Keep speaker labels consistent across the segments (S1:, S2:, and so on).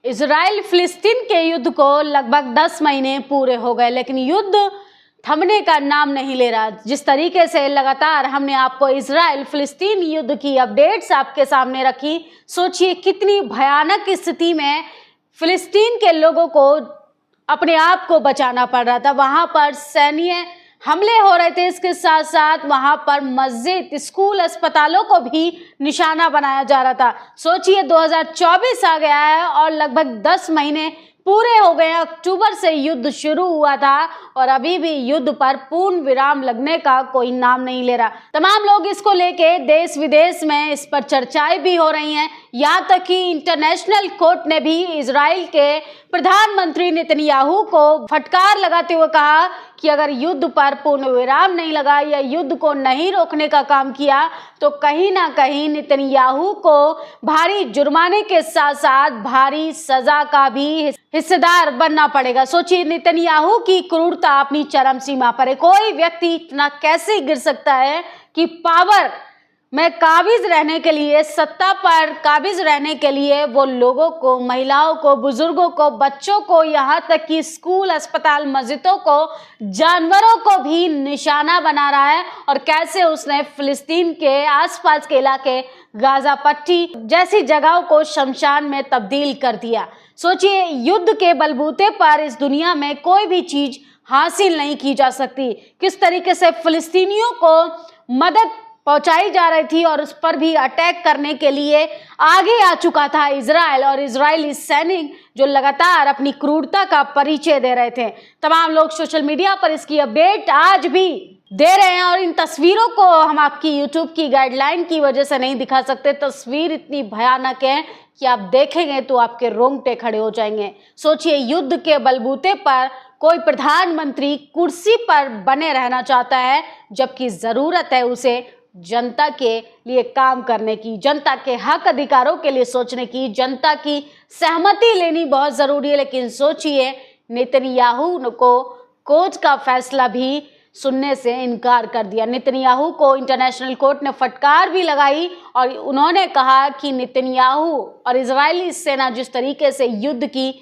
S1: Israel फिलिस्तीन के युद्ध को लगभग 10 महीने पूरे हो गए, लेकिन युद्ध थमने का नाम नहीं ले रहा। जिस तरीके से लगातार हमने आपको इजराइल फिलिस्तीन युद्ध की अपडेट्स आपके सामने रखी, सोचिए कितनी भयानक स्थिति में फिलिस्तीन के लोगों को अपने आप को बचाना पड़ रहा था। वहां पर सैन्य हमले हो रहे थे, इसके साथ साथ वहां पर मस्जिद, स्कूल, अस्पतालों को भी निशाना बनाया जा रहा था। सोचिए 2024 आ गया है और लगभग 10 महीने पूरे हो गए। अक्टूबर से युद्ध शुरू हुआ था और अभी भी युद्ध पर पूर्ण विराम लगने का कोई नाम नहीं ले रहा। तमाम लोग इसको लेके देश विदेश में इस पर चर्चाएं भी हो रही हैं। यहाँ तक कि इंटरनेशनल कोर्ट ने भी इजराइल के प्रधानमंत्री नेतन्याहू को फटकार लगाते हुए कहा कि अगर युद्ध पर पूर्ण विराम नहीं लगा या युद्ध को नहीं रोकने का काम किया तो कहीं ना कहीं नेतन्याहू को भारी जुर्माने के साथ साथ भारी सजा का भी हिस्सेदार बनना पड़ेगा। सोचिए नेतन्याहू की क्रूरता अपनी चरम सीमा पर है। कोई व्यक्ति इतना कैसे गिर सकता है कि पावर में काबिज रहने के लिए, सत्ता पर काबिज रहने के लिए वो लोगों को, महिलाओं को, बुजुर्गों को, बच्चों को, यहाँ तक कि स्कूल, अस्पताल, मस्जिदों को, जानवरों को भी निशाना बना रहा है। और कैसे उसने फिलिस्तीन के आसपास के इलाके, गाजा पट्टी जैसी जगहों को शमशान में तब्दील कर दिया। सोचिए युद्ध के बलबूते पर इस दुनिया में कोई भी चीज हासिल नहीं की जा सकती। किस तरीके से फिलिस्तीनियों को मदद पहुंचाई जा रही थी और उस पर भी अटैक करने के लिए आगे आ चुका था इजराइल और इजरायली सैनिक जो लगातार अपनी क्रूरता का परिचय दे रहे थे। तमाम लोग सोशल मीडिया पर इसकी अपडेट आज भी दे रहे हैं और इन तस्वीरों को हम आपकी यूट्यूब की गाइडलाइन की वजह से नहीं दिखा सकते। तस्वीर इतनी भयानक है कि आप देखेंगे तो आपके रोंगटे खड़े हो जाएंगे। सोचिए युद्ध के बलबूते पर कोई प्रधानमंत्री कुर्सी पर बने रहना चाहता है, जबकि जरूरत है उसे जनता के लिए काम करने की, जनता के हक अधिकारों के लिए सोचने की, जनता की सहमति लेनी बहुत जरूरी है। लेकिन सोचिए नेतन्याहू को कोर्ट का फैसला भी सुनने से इनकार कर दिया। नेतन्याहू को इंटरनेशनल कोर्ट ने फटकार भी लगाई और उन्होंने कहा कि नेतन्याहू और इजरायली सेना जिस तरीके से युद्ध की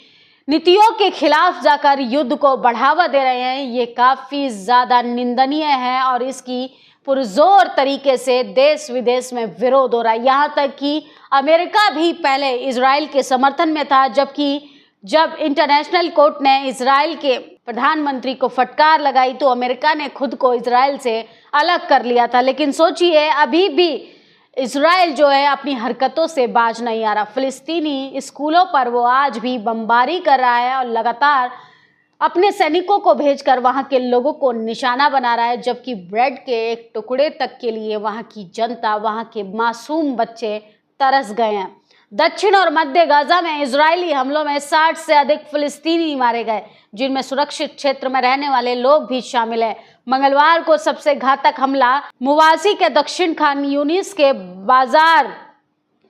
S1: नीतियों के खिलाफ जाकर युद्ध को बढ़ावा दे रहे हैं, ये काफी ज्यादा निंदनीय है और इसकी पुरजोर तरीके से देश विदेश में विरोध हो रहा है। यहाँ तक कि अमेरिका भी पहले इजराइल के समर्थन में था, जबकि जब इंटरनेशनल कोर्ट ने इजराइल के प्रधानमंत्री को फटकार लगाई तो अमेरिका ने खुद को इजराइल से अलग कर लिया था। लेकिन सोचिए अभी भी इजराइल जो है अपनी हरकतों से बाज नहीं आ रहा। फिलिस्तीनी स्कूलों पर वो आज भी बमबारी कर रहा है और लगातार अपने सैनिकों को भेजकर वहां के लोगों को निशाना बना रहा है, जबकि ब्रेड के एक टुकड़े तक के लिए वहां की जनता, वहां के मासूम बच्चे तरस गए हैं। दक्षिण और मध्य गाजा में इजरायली हमलों में 60 से अधिक फिलिस्तीनी मारे गए, जिनमें सुरक्षित क्षेत्र में रहने वाले लोग भी शामिल हैं। मंगलवार को सबसे घातक हमला मुवासी के दक्षिण खान यूनिस के बाजार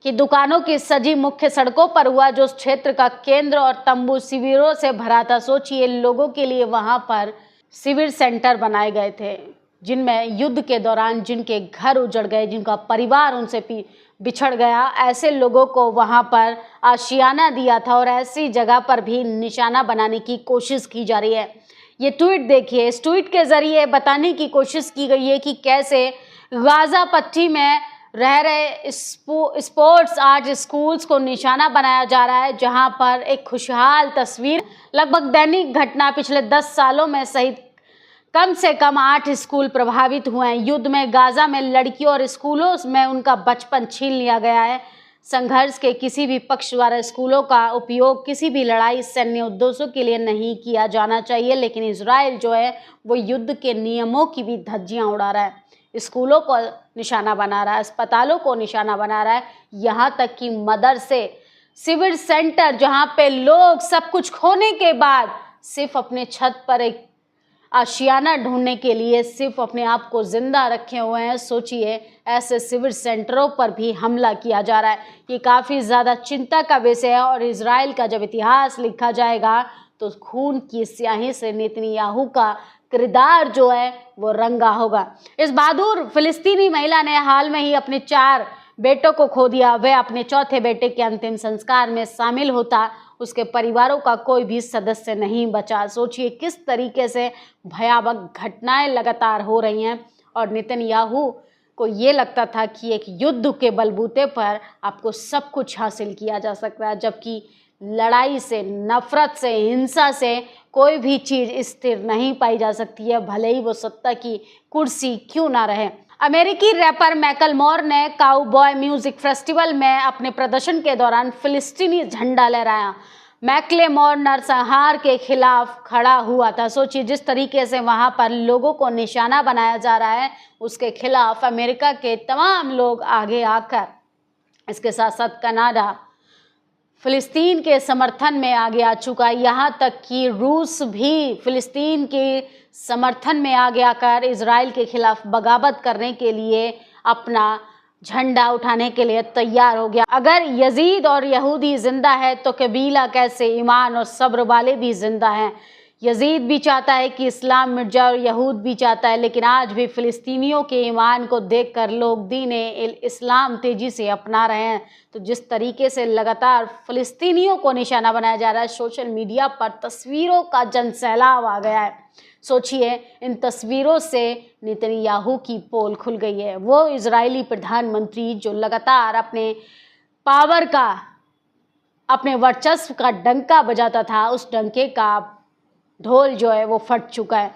S1: की दुकानों की सजी मुख्य सड़कों पर हुआ, जो क्षेत्र का केंद्र और तंबू शिविरों से भरा था। सोचिए लोगों के लिए वहां पर शिविर सेंटर बनाए गए थे, जिनमें युद्ध के दौरान जिनके घर उजड़ गए, जिनका परिवार उनसे बिछड़ गया, ऐसे लोगों को वहां पर आशियाना दिया था और ऐसी जगह पर भी निशाना बनाने की कोशिश की जा रही है। ये ट्वीट देखिए, इस ट्वीट के जरिए बताने की कोशिश की गई है कि कैसे गाजा पट्टी में रह रहे स्पोर्ट्स आर्ट स्कूल्स को निशाना बनाया जा रहा है, जहां पर एक खुशहाल तस्वीर, लगभग दैनिक घटना पिछले 10 सालों में सहित कम से कम 8 स्कूल प्रभावित हुए हैं। युद्ध में गाजा में लड़कियों और स्कूलों में उनका बचपन छीन लिया गया है। संघर्ष के किसी भी पक्ष द्वारा स्कूलों का उपयोग किसी भी लड़ाई, सैन्य उद्देश्यों के लिए नहीं किया जाना चाहिए, लेकिन इजराइल जो है वो युद्ध के नियमों की भी धज्जियां उड़ा रहा है। स्कूलों को निशाना बना रहा है, अस्पतालों को निशाना बना रहा है, यहाँ तक कि मदरसे, सिविल सेंटर, जहाँ पे लोग सब कुछ खोने के बाद सिर्फ अपने छत पर एक आशियाना ढूंढने के लिए सिर्फ अपने आप को जिंदा रखे हुए हैं। सोचिए ऐसे सिविल सेंटरों पर भी हमला किया जा रहा है। ये काफ़ी ज़्यादा चिंता का विषय है और इजराइल का जब इतिहास लिखा जाएगा तो खून की स्याही से नेतन्याहू का किरदार जो है वो रंगा होगा। इस बहादुर फिलिस्तीनी महिला ने हाल में ही अपने 4 बेटों को खो दिया। वह अपने चौथे बेटे के अंतिम संस्कार में शामिल होता उसके परिवारों का कोई भी सदस्य नहीं बचा। सोचिए किस तरीके से भयावह घटनाएं लगातार हो रही हैं और नेतन्याहू को ये लगता था कि एक युद्ध के बलबूते पर आपको सब कुछ हासिल किया जा सकता है, जबकि लड़ाई से, नफरत से, हिंसा से कोई भी चीज़ स्थिर नहीं पाई जा सकती है, भले ही वो सत्ता की कुर्सी क्यों ना रहे। अमेरिकी रैपर मैकलमोर ने काउबॉय म्यूजिक फेस्टिवल में अपने प्रदर्शन के दौरान फिलिस्तीनी झंडा लहराया। मैकलेमोर नरसंहार के खिलाफ खड़ा हुआ था। सोचिए जिस तरीके से वहां पर लोगों को निशाना बनाया जा रहा है, उसके खिलाफ अमेरिका के तमाम लोग आगे आकर, इसके साथ साथ कनाडा फिलिस्तीन के समर्थन में आगे आ चुका है। यहाँ तक कि रूस भी फिलिस्तीन के समर्थन में आगे आकर इजराइल के खिलाफ बगावत करने के लिए अपना झंडा उठाने के लिए तैयार हो गया। अगर यजीद और यहूदी जिंदा है तो कबीला कैसे ईमान और सब्र वाले भी जिंदा हैं। यजीद भी चाहता है कि इस्लाम मिट जाए और यहूद भी चाहता है, लेकिन आज भी फिलिस्तीनियों के ईमान को देखकर लोग दीन इस्लाम तेजी से अपना रहे हैं। तो जिस तरीके से लगातार फिलिस्तीनियों को निशाना बनाया जा रहा है, सोशल मीडिया पर तस्वीरों का जनसैलाब आ गया है। सोचिए इन तस्वीरों से नेतन्याहू की पोल खुल गई है। वो इजरायली प्रधानमंत्री जो लगातार अपने पावर का, अपने वर्चस्व का डंका बजाता था, उस डंके का ढोल जो है वो फट चुका है।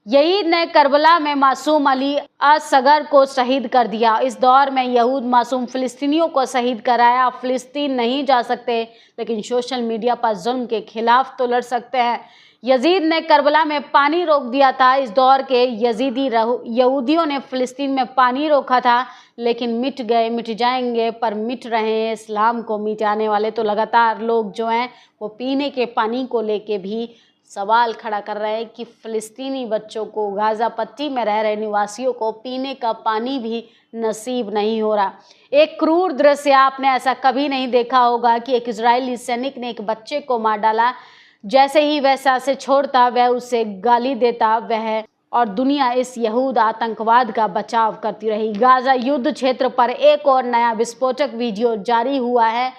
S1: यहीद ने करबला में मासूम अली असगर को शहीद कर दिया। इस दौर में यहूद मासूम फिलिस्तीनियों को शहीद कराया। फिलिस्तीन नहीं जा सकते, लेकिन सोशल मीडिया पर जुल्म के खिलाफ तो लड़ सकते हैं। यजीद ने करबला में पानी रोक दिया था। इस दौर के यजीदी यहूदियों ने फिलिस्तीन में पानी रोका था, लेकिन मिट गए, मिट जाएंगे, पर मिट रहे हैं इस्लाम को मिटाने वाले। तो लगातार लोग जो हैं वो पीने के पानी को लेके भी सवाल खड़ा कर रहे हैं कि फ़िलिस्तीनी बच्चों को, गाज़ा पट्टी में रह रहे निवासियों को पीने का पानी भी नसीब नहीं हो रहा। एक क्रूर दृश्य, आपने ऐसा कभी नहीं देखा होगा कि एक इजरायली सैनिक ने एक बच्चे को मार डाला। जैसे ही वह सांसें छोड़ता, वह उसे गाली देता, वह और दुनिया इस यहूद आतंकवाद का बचाव करती रही। गाज़ा युद्ध क्षेत्र पर एक और नया विस्फोटक वीडियो जारी हुआ है।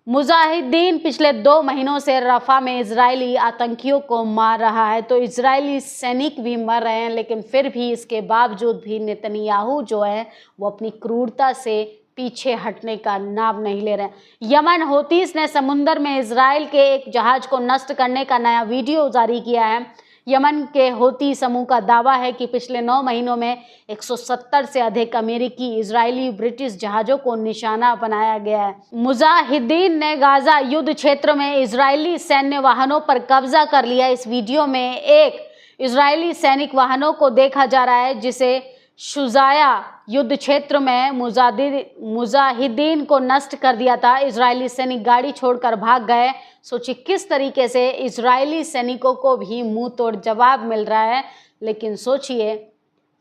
S1: मुजाहिदीन पिछले 2 महीनों से रफा में इजरायली आतंकियों को मार रहा है, तो इजरायली सैनिक भी मर रहे हैं, लेकिन फिर भी इसके बावजूद भी नेतन्याहू जो है वो अपनी क्रूरता से पीछे हटने का नाम नहीं ले रहे हैं। यमन हौतीस ने समुद्र में इजराइल के एक जहाज को नष्ट करने का नया वीडियो जारी किया है। यमन के हौती समूह का दावा है कि पिछले 9 महीनों में 170 से अधिक अमेरिकी, इजरायली, ब्रिटिश जहाज़ों को निशाना बनाया गया है। मुजाहिदीन ने गाज़ा युद्ध क्षेत्र में इजरायली सैन्य वाहनों पर कब्जा कर लिया। इस वीडियो में एक इजरायली सैनिक वाहनों को देखा जा रहा है, जिसे शुजाया युद्ध क्षेत्र में मुजाहिदीन को नष्ट कर दिया था। इजरायली सैनिक गाड़ी छोड़कर भाग गए। सोचिए किस तरीके से इजरायली सैनिकों को भी मुंह तोड़ जवाब मिल रहा है, लेकिन सोचिए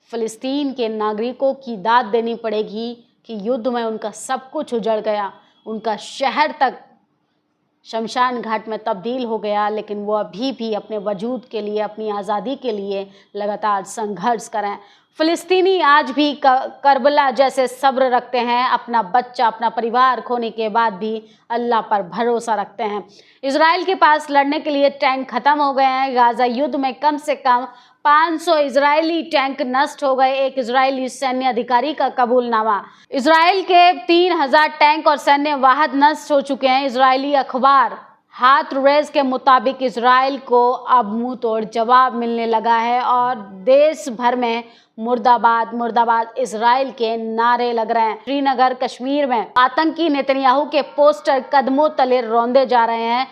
S1: फिलिस्तीन के नागरिकों की दाद देनी पड़ेगी कि युद्ध में उनका सब कुछ उजड़ गया, उनका शहर तक शमशान घाट में तब्दील हो गया, लेकिन वो अभी भी अपने वजूद के लिए, अपनी आज़ादी के लिए लगातार संघर्ष करें। फिलिस्तीनी आज भी करबला जैसे सब्र रखते हैं, अपना बच्चा, अपना परिवार खोने के बाद भी अल्लाह पर भरोसा रखते हैं। इजराइल के पास लड़ने के लिए टैंक खत्म हो गए हैं। गाज़ा युद्ध में कम से कम 500 इजरायली टैंक नष्ट हो गए। एक इजरायली सैन्य अधिकारी का कबूलनामा। इजराइल के 3000 टैंक और सैन्य वाहन नष्ट हो चुके हैं। इजरायली अखबार हाथरेस के मुताबिक इजराइल को अब मुंह तोड़ जवाब मिलने लगा है और देश भर में मुर्दाबाद मुर्दाबाद इजराइल के नारे लग रहे हैं। श्रीनगर कश्मीर में आतंकी नेतन्याहू के पोस्टर कदमों तले रौंदे जा रहे हैं।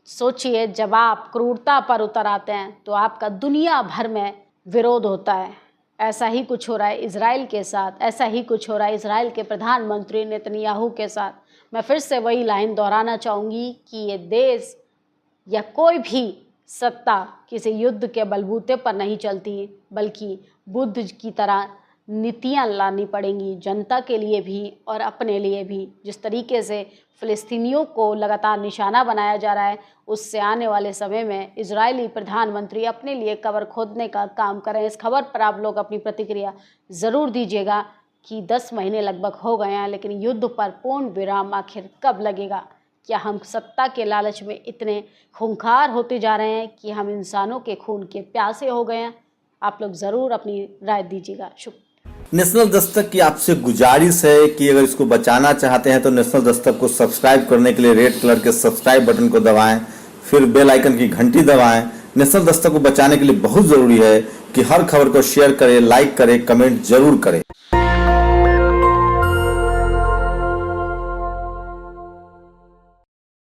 S1: सोचिए जब आप क्रूरता पर उतर आते हैं तो आपका दुनिया भर में विरोध होता है। ऐसा ही कुछ हो रहा है इजराइल के साथ, ऐसा ही कुछ हो रहा है इजराइल के प्रधानमंत्री नेतन्याहू के साथ। मैं फिर से वही लाइन दोहराना चाहूँगी कि ये देश या कोई भी सत्ता किसी युद्ध के बलबूते पर नहीं चलती, बल्कि बुद्ध की तरह नीतियाँ लानी पड़ेंगी जनता के लिए भी और अपने लिए भी। जिस तरीके से फ़िलिस्तीनियों को लगातार निशाना बनाया जा रहा है, उससे आने वाले समय में इजरायली प्रधानमंत्री अपने लिए कब्र खोदने का काम करें। इस खबर पर आप लोग अपनी प्रतिक्रिया ज़रूर दीजिएगा कि 10 महीने लगभग हो गए हैं, लेकिन युद्ध पर पूर्ण विराम आखिर कब लगेगा। क्या हम सत्ता के लालच में इतने खूंखार होते जा रहे हैं कि हम इंसानों के खून के प्यासे हो गए हैं? आप लोग ज़रूर अपनी राय दीजिएगा। शुक्रिया।
S2: नेशनल दस्तक की आपसे गुजारिश है कि अगर इसको बचाना चाहते हैं तो नेशनल दस्तक को सब्सक्राइब करने के लिए रेड कलर के सब्सक्राइब बटन को दबाएं, फिर बेल आइकन की घंटी दबाएं। नेशनल दस्तक को बचाने के लिए बहुत ज़रूरी है कि हर खबर को शेयर करें, लाइक करें, कमेंट जरूर करें।